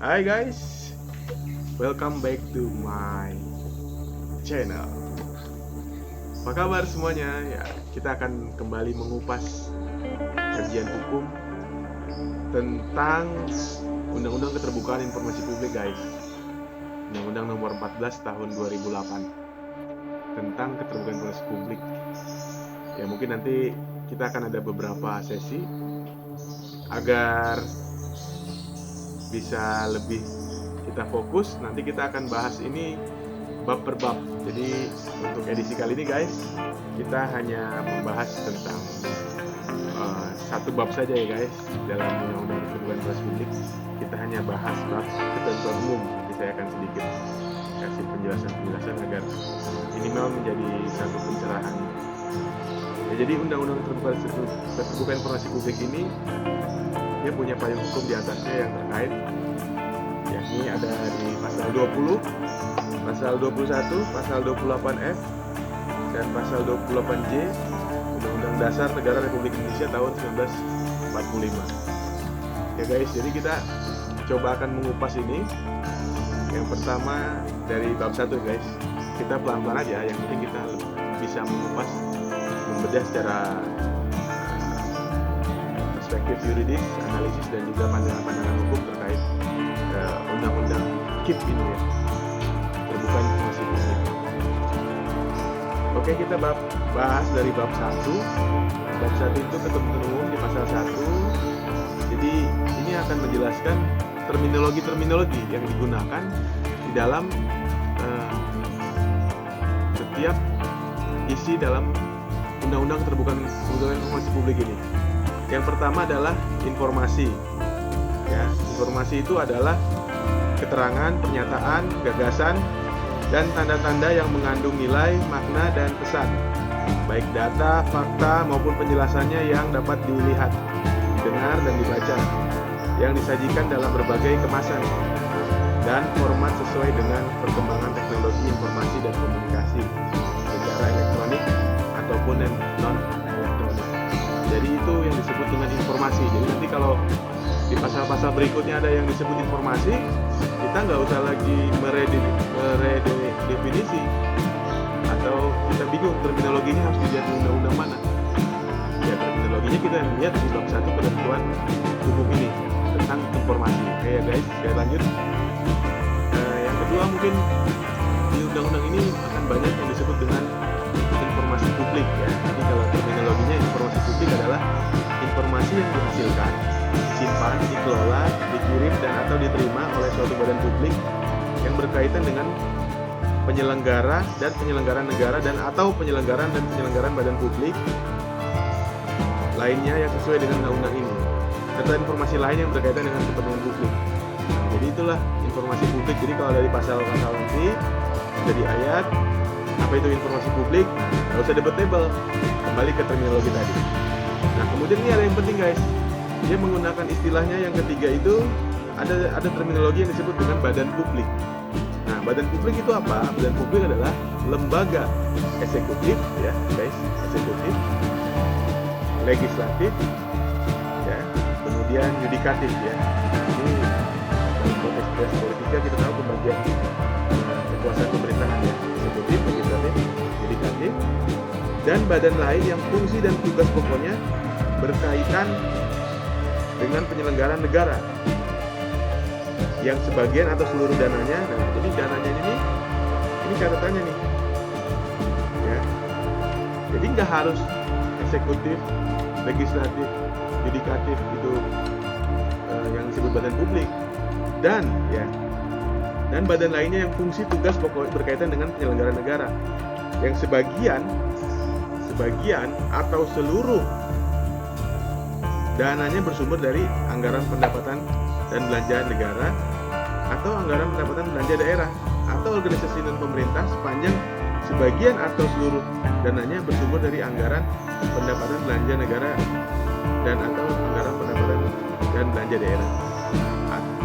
Hai guys, welcome back to my channel. Apa kabar semuanya? Ya, kita akan kembali mengupas kajian hukum tentang Undang-Undang Keterbukaan Informasi Publik guys. Undang-Undang Nomor 14 Tahun 2008 tentang keterbukaan informasi publik. Ya mungkin nanti kita akan ada beberapa sesi agar bisa lebih kita fokus. Nanti kita akan bahas ini bab per bab. Jadi untuk edisi kali ini guys, kita hanya membahas tentang satu bab saja ya guys dalam Undang-Undang Keterbukaan Informasi Publik. Kita hanya bahas bab ketentuan umum. Jadi saya akan sedikit kasih penjelasan agar minimal menjadi satu pencerahan. Ya, jadi Undang-Undang Keterbukaan Informasi Publik ini dia punya payung hukum di atasnya yang terkait, yakni ada di pasal 20, pasal 21, pasal 28F, dan pasal 28J Undang-Undang Dasar Negara Republik Indonesia tahun 1945. Ya guys, jadi kita coba akan mengupas ini. Yang pertama dari bab 1 guys. Kita pelan-pelan aja, yang penting kita bisa mengupas, membedah secara perspektif yuridis, analisis, dan juga pandangan-pandangan hukum terkait undang-undang KIP ini ya, Keterbukaan Informasi Publik. Oke, kita bahas dari bab 1. Bab 1 itu ketentuan umum di pasal 1. Jadi ini akan menjelaskan terminologi-terminologi yang digunakan di dalam setiap isi dalam Undang-Undang Keterbukaan Informasi Publik ini. Yang pertama adalah informasi. Ya, informasi itu adalah keterangan, pernyataan, gagasan, dan tanda-tanda yang mengandung nilai, makna, dan pesan, baik data, fakta, maupun penjelasannya yang dapat dilihat, didengar, dan dibaca, yang disajikan dalam berbagai kemasan dan format sesuai dengan perkembangan teknologi informasi dan komunikasi secara elektronik ataupun non-elektronik. Jadi itu yang disebut dengan informasi. Jadi nanti kalau di pasal-pasal berikutnya ada yang disebut informasi, kita nggak usah lagi meredefinisi atau kita bingung terminologinya harus dilihat di undang-undang mana. Ya terminologinya kita lihat di bab 1 ketentuan umum ini tentang informasi. Oke ya guys, saya lanjut. Yang kedua mungkin di undang-undang ini akan banyak yang disebut dengan informasi publik ya. Jadi kalau terminologinya informasi publik adalah informasi yang dihasilkan, disimpan, dikelola, dikirim, dan atau diterima oleh suatu badan publik yang berkaitan dengan penyelenggara dan penyelenggaraan negara dan atau penyelenggaraan dan penyelenggaraan badan publik lainnya yang sesuai dengan undang-undang ini, serta informasi lain yang berkaitan dengan kepentingan publik. Jadi itulah informasi publik. Jadi kalau dari pasal-pasal nanti dari ayat apa itu informasi publik, nggak usah debatable, kembali ke terminologi tadi. Nah kemudian ini ada yang penting guys, dia menggunakan istilahnya yang ketiga itu ada terminologi yang disebut dengan badan publik. Nah badan publik itu apa? Badan publik adalah lembaga eksekutif ya guys, eksekutif, legislatif, ya, kemudian yudikatif ya. Ini dalam konteks politika kita tahu pembagian kekuasaan pemerintahan ya, eksekutif, legislatif, yudikatif, dan badan lain yang fungsi dan tugas pokoknya berkaitan dengan penyelenggaraan negara yang sebagian atau seluruh dananya. Nah, jadi dananya ini catatannya nih ya. Jadi nggak harus eksekutif, legislatif, yudikatif itu yang disebut badan publik, dan badan lainnya yang fungsi tugas pokok berkaitan dengan penyelenggaraan negara yang sebagian atau seluruh dananya bersumber dari anggaran pendapatan dan belanja negara atau anggaran pendapatan belanja daerah atau organisasi non pemerintah sepanjang sebagian atau seluruh dananya bersumber dari anggaran pendapatan belanja negara dan atau anggaran pendapatan dan belanja daerah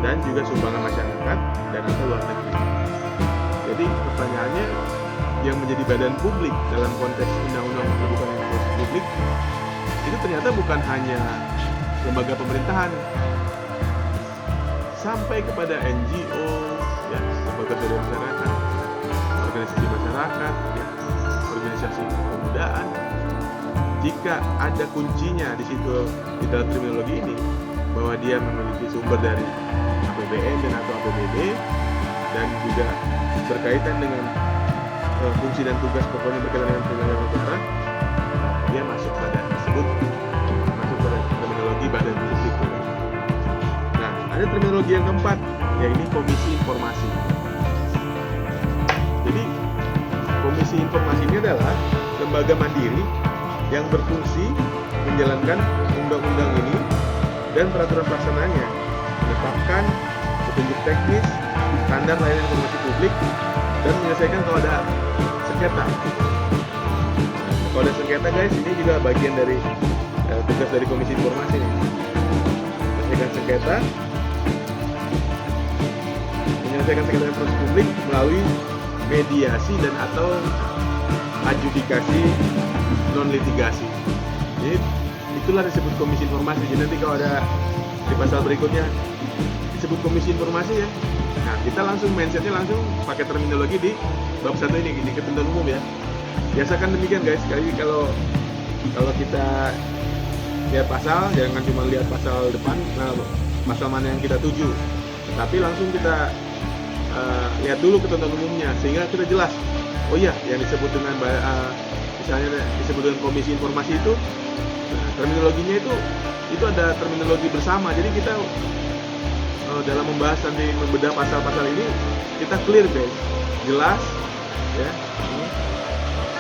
dan juga sumbangan masyarakat dan atau luar negeri. Jadi pertanyaannya, yang menjadi badan publik dalam konteks Undang-Undang Keterbukaan Informasi Publik itu ternyata bukan hanya lembaga pemerintahan sampai kepada NGO, ya, lembaga survei masyarakat, organisasi masyarakat, ya, organisasi kepemudaan. Jika ada kuncinya di situ di dalam terminologi ini, bahwa dia memiliki sumber dari APBN dan atau APBD, dan juga berkaitan dengan fungsi dan tugas pokoknya berkaitan dengan penyelenggaraan negara, dia masuk pada terminologi badan publik. Nah, ada terminologi yang keempat, yaitu Komisi Informasi. Jadi, Komisi Informasi ini adalah lembaga mandiri yang berfungsi menjalankan undang-undang ini dan peraturan pelaksanaannya, menetapkan petunjuk teknis, standar layanan informasi publik, dan menyelesaikan kalau ada sengketa. Kalau ada sengketa, guys, ini juga bagian dari tugas dari Komisi Informasi nih. Menyelesaikan sengketa informasi publik melalui mediasi dan atau adjudikasi non litigasi. Jadi itulah disebut Komisi Informasi. Jadi nanti kalau ada di pasal berikutnya disebut Komisi Informasi, ya. Nah, kita langsung mindsetnya langsung pakai terminologi di bab 1 ini, di ketentuan umum, ya. Biasakan demikian, guys. Sekali kalau kita lihat pasal, jangan cuma lihat pasal depan, pasal mana yang kita tuju, tapi langsung kita lihat dulu ketentuan umumnya, sehingga kita jelas. Oh iya, yang disebut dengan misalnya disebut dengan Komisi Informasi itu, terminologinya itu ada terminologi bersama. Jadi kita dalam membahas nanti membedah pasal-pasal ini, kita clear, guys, jelas, ya.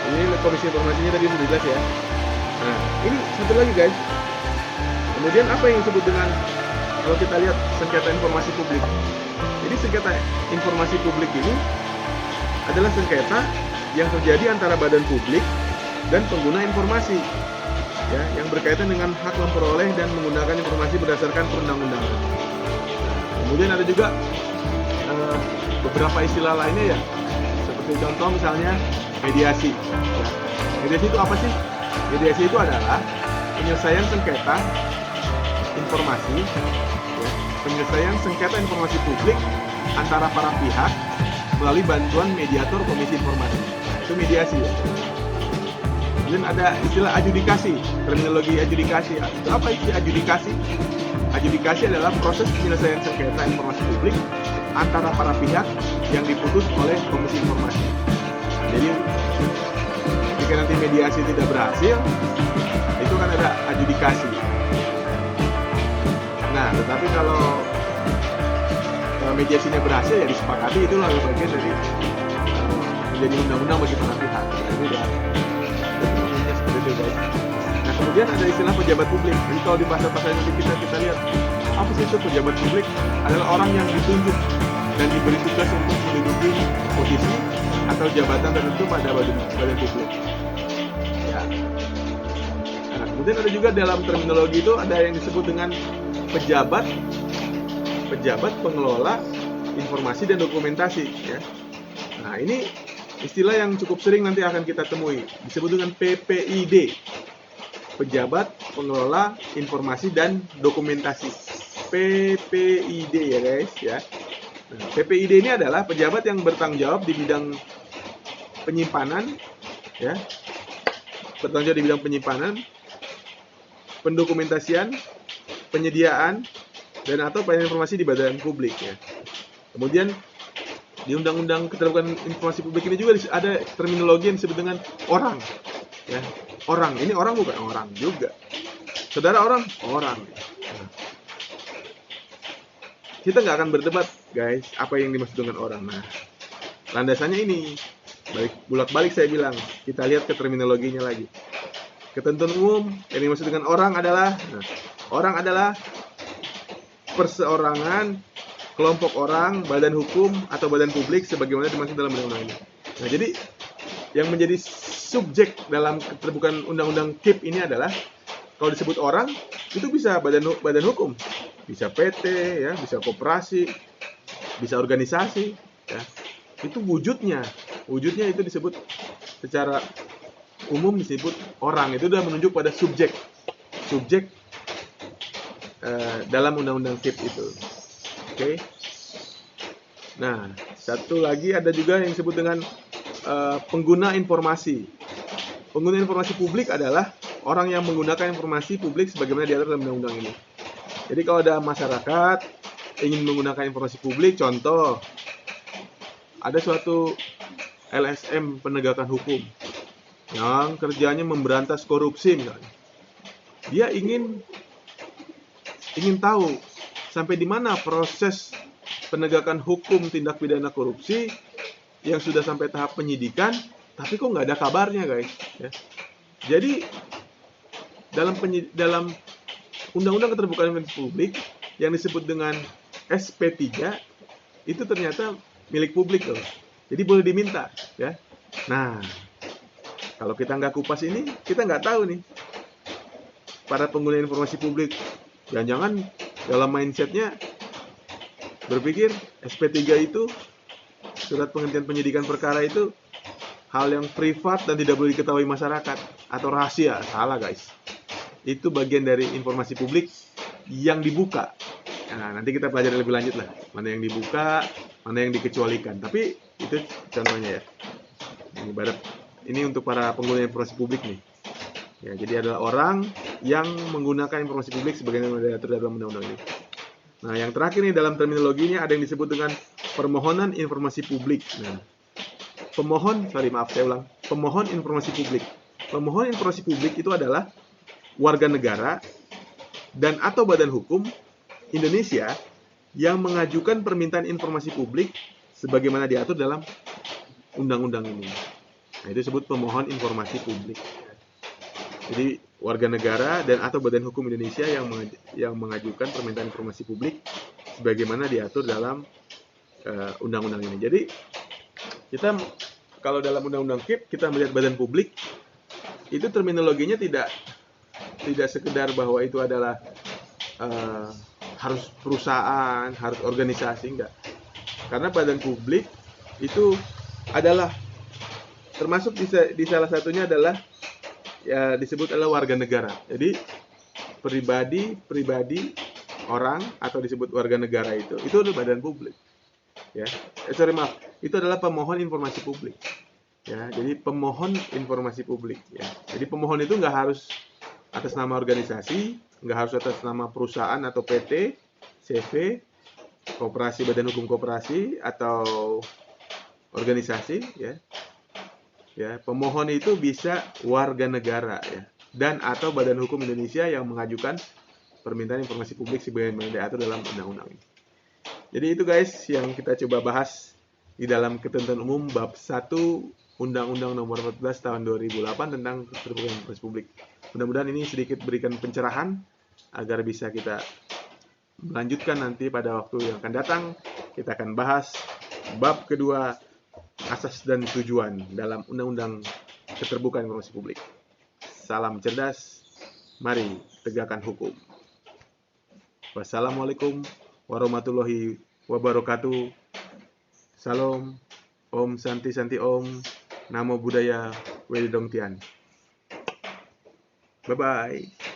Ini Komisi Informasinya tadi sudah jelas, ya. Nah, ini satu lagi, guys. Kemudian apa yang disebut dengan, kalau kita lihat sengketa informasi publik. Jadi sengketa informasi publik ini adalah sengketa yang terjadi antara badan publik dan pengguna informasi, ya, yang berkaitan dengan hak memperoleh dan menggunakan informasi berdasarkan perundang-undangan. Kemudian ada juga beberapa istilah lainnya, ya, seperti contoh misalnya mediasi. Ya. Mediasi itu apa sih? Mediasi itu adalah penyelesaian sengketa informasi, ya, penyelesaian sengketa informasi publik antara para pihak melalui bantuan mediator Komisi Informasi. Nah, itu mediasi, ya. Kemudian ada istilah adjudikasi, terminologi adjudikasi. Itu apa itu adjudikasi? Adjudikasi adalah proses penyelesaian sengketa informasi publik antara para pihak yang diputus oleh Komisi Informasi. Jadi, jika nanti mediasi tidak berhasil, itu kan ada adjudikasi. Nah, tetapi kalau mediasinya berhasil, ya disepakati, itulah bagian dari menjadi undang-undang bagi para pihak. Nah, ini udah seperti itu, guys. Nah, kemudian ada istilah pejabat publik. Jadi kalau di pasal-pasal nanti kita lihat, apa sih itu pejabat publik? Adalah orang yang ditunjuk dan diberi tugas untuk menduduki posisi atau jabatan tertentu pada badan publik. Ya. Nah, kemudian ada juga dalam terminologi itu ada yang disebut dengan pejabat pengelola informasi dan dokumentasi, ya. Nah, ini istilah yang cukup sering nanti akan kita temui, disebut dengan PPID, pejabat pengelola informasi dan dokumentasi. PPID, ya, guys, ya. Nah, PPID ini adalah pejabat yang bertanggung jawab di bidang penyimpanan, ya, bertanggung jawab di bidang penyimpanan, pendokumentasian, penyediaan, dan atau pelayanan informasi di badan publik, ya. Kemudian di Undang-Undang Keterbukaan Informasi Publik ini juga ada terminologi yang disebut dengan orang, ya. Orang, ini orang bukan orang juga. Saudara orang. Nah, kita nggak akan berdebat, guys, apa yang dimaksud dengan orang. Nah, landasannya ini, bolak-balik saya bilang, kita lihat ke terminologinya lagi. Ketentuan umum yang dimaksud dengan orang adalah, orang adalah perseorangan, kelompok orang, badan hukum, atau badan publik sebagaimana dimaksud dalam undang-undang ini. Nah, jadi yang menjadi subjek dalam keterbukaan undang-undang KIP ini adalah, kalau disebut orang, itu bisa badan hukum, bisa PT, ya, bisa koperasi, bisa organisasi, ya. Itu wujudnya itu disebut secara umum disebut orang. Itu sudah menunjuk pada subjek dalam undang-undang KIP itu. Oke. Nah, satu lagi ada juga yang disebut dengan pengguna informasi. Pengguna informasi publik adalah orang yang menggunakan informasi publik sebagaimana diatur dalam undang-undang ini. Jadi kalau ada masyarakat ingin menggunakan informasi publik, contoh ada suatu LSM penegakan hukum yang kerjanya memberantas korupsi misalnya. Dia ingin tahu sampai di mana proses penegakan hukum tindak pidana korupsi yang sudah sampai tahap penyidikan, tapi kok nggak ada kabarnya, guys. Ya. Jadi dalam Undang-Undang Keterbukaan Informasi Publik yang disebut dengan SP3 itu ternyata milik publik loh. Jadi boleh diminta, ya. Nah, kalau kita nggak kupas ini, kita nggak tahu nih. Para pengguna informasi publik, jangan-jangan dalam mindsetnya berpikir SP3 itu, surat penghentian penyidikan perkara itu, hal yang privat dan tidak boleh diketahui masyarakat atau rahasia. Salah, guys. Itu bagian dari informasi publik yang dibuka. Nah, nanti kita pelajari lebih lanjut lah, mana yang dibuka, mana yang dikecualikan. Tapi itu contohnya ya. Ini untuk para pengguna informasi publik nih. Ya, jadi adalah orang yang menggunakan informasi publik sebagaimana diatur dalam undang-undang ini. Nah, yang terakhir nih dalam terminologinya ada yang disebut dengan permohonan informasi publik. Nah, pemohon informasi publik. Pemohon informasi publik itu adalah warga negara dan atau badan hukum Indonesia yang mengajukan permintaan informasi publik sebagaimana diatur dalam undang-undang ini. Nah, itu disebut pemohon informasi publik. Jadi warga negara dan atau badan hukum Indonesia yang mengajukan permintaan informasi publik sebagaimana diatur dalam undang-undang ini. Jadi kita kalau dalam undang-undang KIP kita melihat badan publik itu terminologinya tidak sekedar bahwa itu adalah harus perusahaan, harus organisasi, enggak. Karena badan publik itu adalah termasuk di salah satunya adalah ya disebut adalah warga negara. Jadi pribadi orang atau disebut warga negara itu adalah badan publik. Ya, itu adalah pemohon informasi publik. Ya, jadi pemohon informasi publik. Ya, jadi pemohon itu nggak harus atas nama organisasi, nggak harus atas nama perusahaan atau PT, CV, koperasi, badan hukum koperasi atau organisasi. Ya. Ya, pemohon itu bisa warga negara ya dan atau badan hukum Indonesia yang mengajukan permintaan informasi publik sebagaimana diatur dalam undang-undang ini. Jadi itu guys yang kita coba bahas di dalam Ketentuan Umum bab 1 Undang-Undang Nomor 14 Tahun 2008 tentang Keterbukaan Informasi Publik. Mudah-mudahan ini sedikit berikan pencerahan agar bisa kita melanjutkan nanti pada waktu yang akan datang. Kita akan bahas bab kedua, asas dan tujuan dalam Undang-Undang Keterbukaan Informasi Publik. Salam cerdas, mari tegakkan hukum. Wassalamualaikum warahmatullahi wabarakatuh. Salam, Om Santi Santi Om, Namo Buddhaya, Wedidong Tian. Bye-bye.